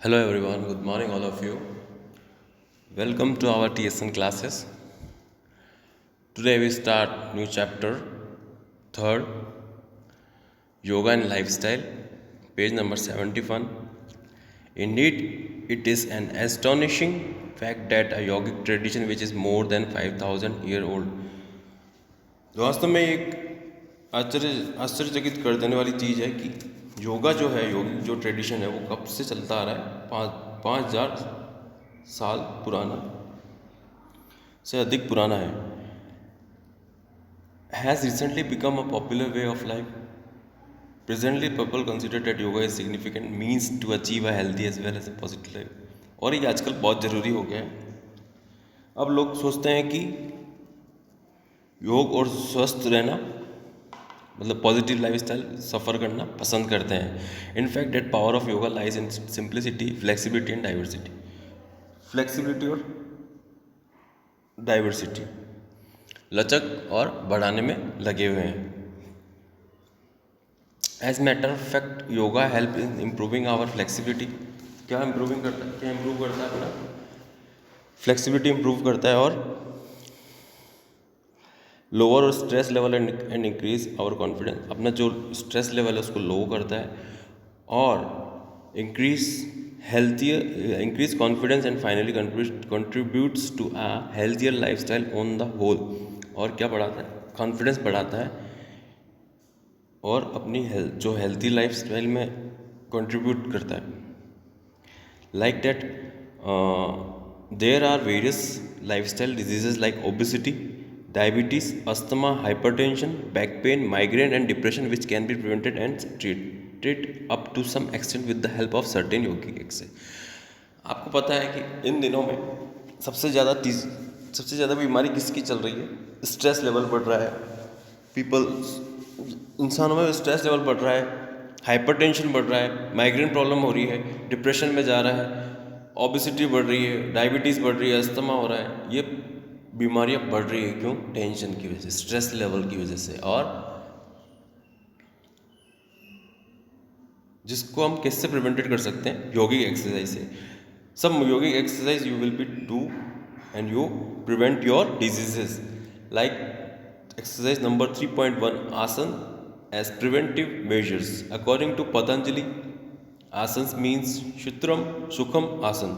Hello everyone, good morning all of you. Welcome to our TSN classes. Today we start new chapter, third, Yoga and Lifestyle, page number 71. Indeed, it is an astonishing fact that a yogic tradition which is more than 5000 year old वास्तव में एक आश्चर्यचकित कर देने वाली चीज़ है कि योगा जो है योगिक जो ट्रेडिशन है वो कब से चलता आ रहा है 5000 साल पुराना से अधिक पुराना है has recently become a popular way of life. Presently, people consider that yoga is significant means to achieve a healthy as well as a positive life. और ये आजकल बहुत ज़रूरी हो गया है. अब लोग सोचते हैं कि योग और स्वस्थ रहना मतलब पॉजिटिव लाइफस्टाइल सफ़र करना पसंद करते हैं. In fact that power of yoga lies in simplicity, flexibility and diversity. Flexibility और डाइवर्सिटी, लचक और बढ़ाने में लगे हुए हैं. As matter of fact yoga help in improving our flexibility. क्या इम्प्रूव करता है अपना फ्लेक्सिबिलिटी इम्प्रूव करता है और लोअर और stress level and increase our confidence. अपना जो स्ट्रेस लेवल है उसको लो करता है और increase confidence and finally contributes to a healthier lifestyle on the whole. और क्या बढ़ाता है? कॉन्फिडेंस बढ़ाता है और अपनी जो हेल्थी लाइफस्टाइल में कंट्रीब्यूट करता है. Like that there are various lifestyle diseases like obesity, diabetes, asthma, hypertension, back pain, migraine and depression which can be prevented and treated up to some extent with the help of certain yogic exercise. आपको पता है कि इन दिनों में सबसे ज़्यादा बीमारी किसकी चल रही है? स्ट्रेस लेवल बढ़ रहा है. इंसानों में स्ट्रेस लेवल बढ़ रहा है, हाइपरटेंशन बढ़ रहा है, माइग्रेन प्रॉब्लम हो रही है, डिप्रेशन में जा रहा है, ओबेसिटी बढ़ रही है, डायबिटीज़ बढ़ रही है, अस्थमा हो रहा है. ये बीमारियां बढ़ रही है क्यों? टेंशन की वजह से, स्ट्रेस लेवल की वजह से. और जिसको हम किससे प्रिवेंटेड कर सकते हैं? योगिक एक्सरसाइज से. सब yogic exercise you will be do and you prevent your diseases. Like exercise number 3.1 asan as preventive measures. According to Patanjali, asan means Shutram Sukham आसन.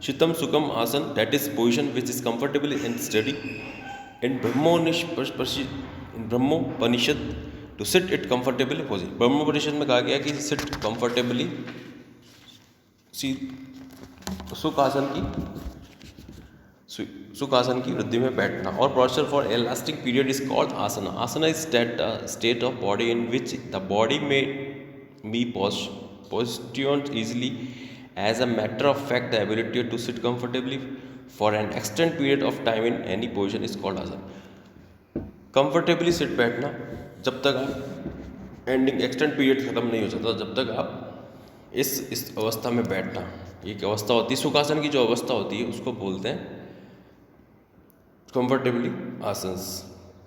Shitam Sukham आसन, that is position which is comfortable and steady. In Brahmopanishad to sit it comfortably position. ब्रह्मोपनिषद में कहा गया कि sit comfortably, सुखासन की वृद्धि में बैठना. और posture for elastic period is called asana. Asana is that state of body in which the body may be postured easily. As a matter of fact, the ability to sit comfortably for an extended period of time in any position is called asana. Comfortably sit बैठना जब तक आप extend period ख़त्म नहीं हो जाता, जब तक आप इस अवस्था में बैठना. एक अवस्था होती है सुखासन की, जो अवस्था होती है उसको बोलते हैं comfortably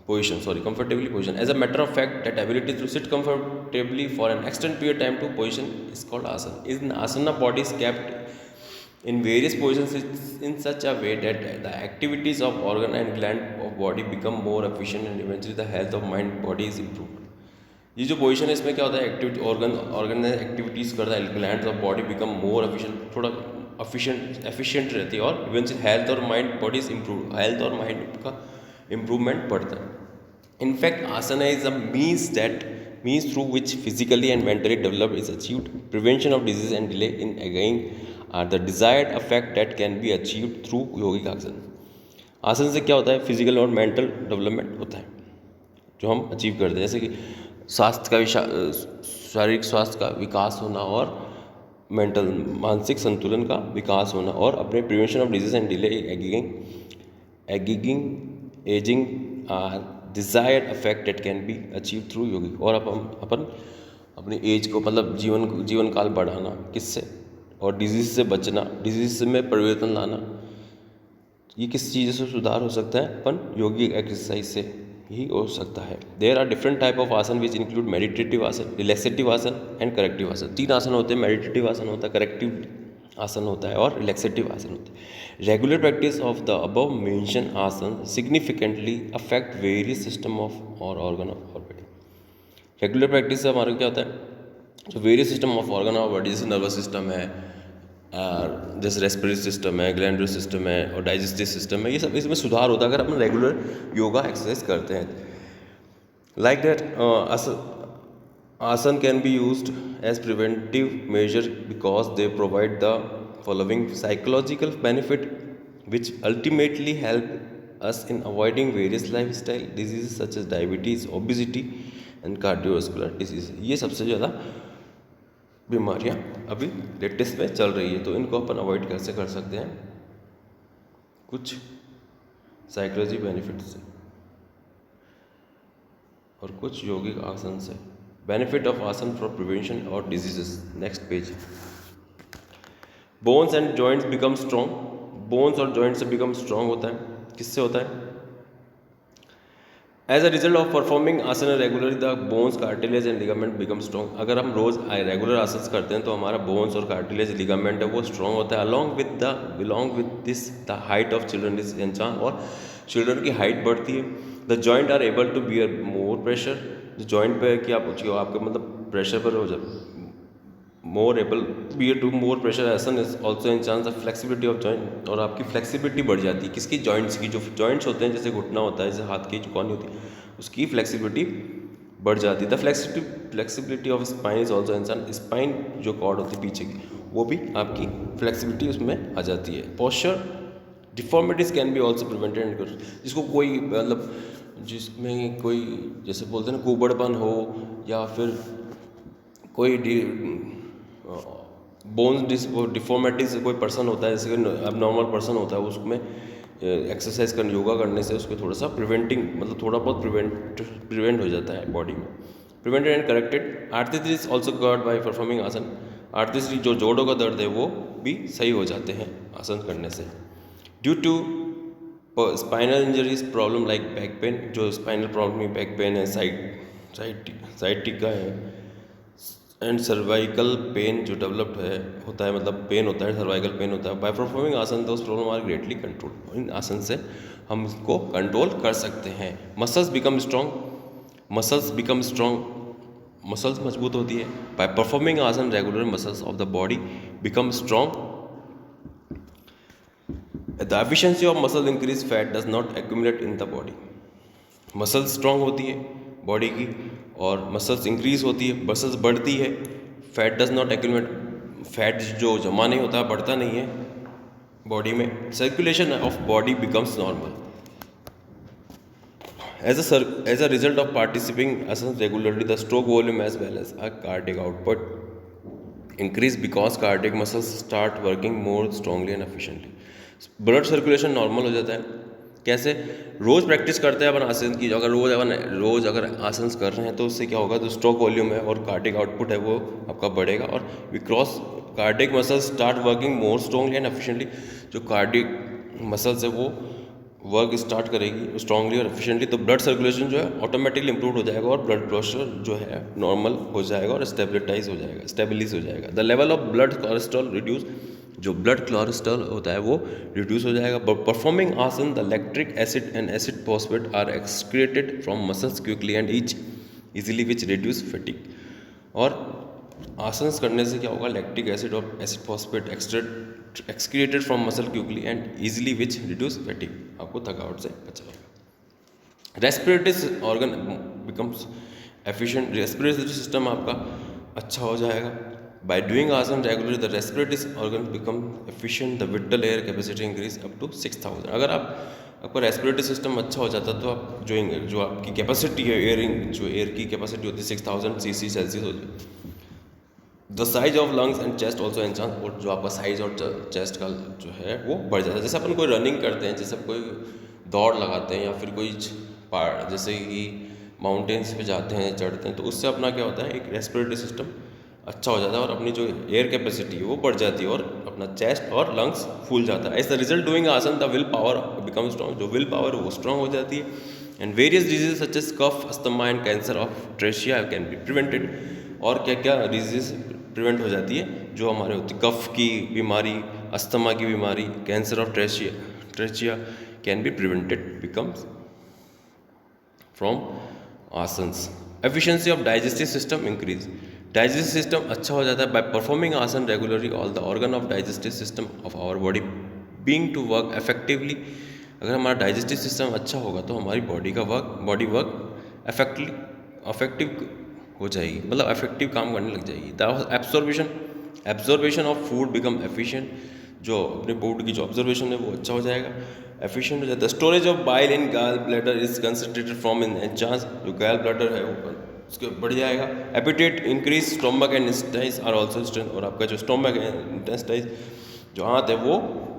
position. As a matter of fact, that ability to sit comfortably for an extended period of time to position is called asana. In asana, body is kept in various positions in such a way that the activities of organ and gland of body become more efficient and eventually the health of mind body is improved. ये जो position है इसमें क्या होता है? Activity organ activities करता है, glands of body become more efficient, थोड़ा एफिशिएंट रहती है और इवेंचुअली हेल्थ और माइंड बॉडीज इम्प्रूव, हेल्थ और माइंड का इम्प्रूवमेंट बढ़ता है. In fact asana is a means through which physically and mentally develop is achieved. Prevention of disease and delay in ageing are the desired effect that can be achieved through yogic asan. Asan से क्या होता है? Physical और mental development होता है जो हम achieve करते हैं, जैसे कि शारीरिक स्वास्थ्य का विकास होना और मानसिक संतुलन का विकास होना और अपने prevention of disease and delay ageing are desired effect that can be achieve through yogic. और अपन अपनी एज को मतलब जीवन काल बढ़ाना किससे? और डिजीज से बचना, डिजीज में परिवर्तन लाना, ये किस चीज़ से सुधार हो सकता है? अपन योगिक एक्सरसाइज से ही हो सकता है. There are different type of asana which include meditative आसन, रिलैक्सेटिव आसन एंड करेक्टिव आसन. 3 आसन होते हैं. मेडिटेटिव आसन होता है, करेक्टिव आसन होता है और रिलैक्सेटिव आसन होता है। Regular practice of the above mention asan significantly affect various system of our organ of our body. Regular practice से हमारा क्या होता है, जो various system of organ of body, जैसे नर्वस सिस्टम है, जैसे रेस्पिरेटरी सिस्टम है, ग्लैंडुलर सिस्टम है और डाइजेस्टिव सिस्टम है, ये सब इसमें सुधार होता है अगर हम रेगुलर योगा एक्सरसाइज करते हैं। Like that asana can be used as preventive measure because they provide the following psychological benefit which ultimately help us in avoiding various life style disease such as diabetes, obesity and cardiovascular disease. ये सबसे ज़्यादा बीमारियां अभी latest में चल रही है, तो इनको अपन अवॉइड कैसे कर सकते हैं, कुछ साइकोलॉजी बेनिफिट से और कुछ योगिक आसन से। Benefit of asan for prevention और diseases. Next page. Bones and joints become strong. Bones और जॉइंट से बिकम स्ट्रॉन्ग होता है, किससे होता है? As a result of performing आसन regularly the bones, cartilage and ligament become strong. अगर हम रोज रेगुलर आसन करते हैं तो हमारा बोन्स और कार्टिलेज लिगामेंट है वो स्ट्रॉन्ग होता है। Along with this the height of children is enhance, और चिल्ड्रन की हाइट बढ़ती है। The joint are able to bear more pressure. जो जॉइंट पे है कि आपके मतलब प्रेशर पर हो जाए, more able bear to more pressure asan is also enhances the flexibility of joint, और आपकी फ्लेक्सिबिलिटी बढ़ जाती है। किसकी? जॉइंट्स की। जो जॉइंट्स होते हैं जैसे घुटना होता है, जैसे हाथ की चुकौनी होती है, उसकी फ्लेक्सिबिलिटी बढ़ जाती है। The flexibility of spine is also enhances. Spine जो कॉर्ड होती है पीछे की, वो भी आपकी फ्लेक्सिबिलिटी उसमें आ जाती है। Posture deformities can be also prevented and, जिसको कोई मतलब जिसमें कोई जैसे बोलते हैं ना कुबड़पन हो, या फिर कोई बोन्स डिफॉर्मिटीज कोई पर्सन होता है, जैसे अब नॉर्मल पर्सन होता है, उसमें एक्सरसाइज करने योगा करने से उसको थोड़ा सा प्रिवेंटिंग मतलब थोड़ा बहुत प्रिवेंट हो जाता है बॉडी में। Prevented and corrected. Arthritis is also covered by performing आसन। आर्थराइटिस जो जोड़ों का दर्द है वो भी सही हो जाते हैं आसन करने से। Due to spinal injuries problem like back pain, जो स्पाइनल प्रॉब्लम में बैक पेन है, साइटिका है, एंड सर्वाइकल पेन जो डेवलप्ड है होता है, मतलब पेन होता है, सर्वाइकल पेन होता है। बाय परफॉर्मिंग आसन दोस प्रॉब्लम आर ग्रेटली कंट्रोल। इन आसन से हम इसको कंट्रोल कर सकते हैं। Muscles become strong. मसल्स मजबूत होती है। बाय परफॉर्मिंग आसन regular muscles of the body become strong. The efficiency of muscle increase, fat does not accumulate in the body. Muscles strong होती है बॉडी की और मसल्स इंक्रीज होती है, मसल्स बढ़ती है, fat does not accumulate, fat जो जमा नहीं होता, बढ़ता नहीं है बॉडी में। Circulation of body becomes normal. As a result of participating asan regularly the stroke volume as well as a cardiac output increase because cardiac muscles start working more strongly and efficiently. Blood circulation normal हो जाता है। कैसे? रोज़ practice करते हैं अपन आसन की। अगर रोज़ अगर आसन कर रहे हैं तो उससे क्या होगा, जो स्ट्रोक वॉल्यूम है और कार्डियक आउटपुट है वो आपका बढ़ेगा, और because cardiac muscles start working more strongly and efficiently. जो कार्डियक मसल्स है वो वर्क स्टार्ट करेगी स्ट्रांगली और एफिशिएंटली, तो ब्लड सर्कुलेशन जो है ऑटोमेटिकली इंप्रूव हो जाएगा और ब्लड प्रेशर जो है नॉर्मल हो जाएगा और स्टेबलाइज हो जाएगा। The level of blood cholesterol reduce, जो ब्लड कोलेस्ट्रॉल होता है वो रिड्यूस हो जाएगा। Performing asan the lactic acid and acid phosphate are excreted from muscles quickly and easily which reduce fatigue. और आसन करने से क्या होगा, लैक्टिक एसिड और acid phosphate excreted from muscle quickly and easily which reduce fatigue, आपको थकावट से बचाएगा। Respiratory organ becomes efficient, respiratory system आपका अच्छा हो जाएगा। By doing asana regularly the respiratory organ become efficient, the vital air capacity increase up to 6000। अगर आपका रेस्पिरेटरी सिस्टम अच्छा हो जाता है तो आप जो आपकी कैपेसिटी है एयर की कैपेसिटी होती है 6000 cc सेल्सियस हो जाती। The size of lungs and chest also enhances, और जो आपका साइज और चेस्ट का जो है वो बढ़ जाता है। जैसे अपन कोई रनिंग करते हैं, जैसे कोई दौड़ लगाते हैं या फिर कोई पहाड़ जैसे कि माउंटेन्स पे जाते हैं, चढ़ते हैं, तो उससे अपना क्या होता है, एक रेस्पिरेटरी सिस्टम अच्छा हो जाता है और अपनी जो एयर कैपेसिटी है वो बढ़ जाती है और अपना चेस्ट और लंग्स फूल जाता है। As the result doing asan the will power become strong, जो विल पावर वो स्ट्रॉन्ग हो जाती है। And various disease such as cough, asthma and cancer of trachea can be prevented. और क्या क्या डिजीज प्रिवेंट हो जाती है जो हमारे होती कफ की बीमारी, अस्थमा की बीमारी, cancer of trachea can be prevented becomes from asanas. Efficiency of digestive system increase. Digestive system अच्छा हो जाता है बाय परफॉर्मिंग आसन regularly. All the organ of digestive system of our body being to work effectively. अगर हमारा digestive system अच्छा होगा तो हमारी बॉडी वर्क इफेक्टिव हो जाएगी, मतलब इफेक्टिव काम करने लग जाएगी। The absorption of food become efficient. जो अपने फूड की जो ऑब्जर्वेशन है वो अच्छा हो जाएगा, एफिशिएंट हो जाता है। Storage of bile in gall bladder is concentrated from in enzymes. जो गैल ब्लैडर है वो उसके बढ़ जाएगा। Appetite increase, stomach and intestines are also strength. और आपका जो स्टोमक है, इंटेस्टाइन्स जो आंत है वो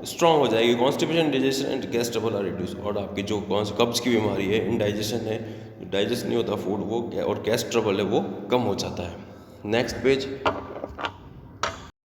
स्ट्रांग हो जाएगी। Constipation, digestion and gas trouble are reduce. और आपकी जो कब्ज की बीमारी है, इनडाइजेशन है, डाइजेस्ट नहीं होता फूड वो, और गैस ट्रबल है वो कम हो जाता है। Next page.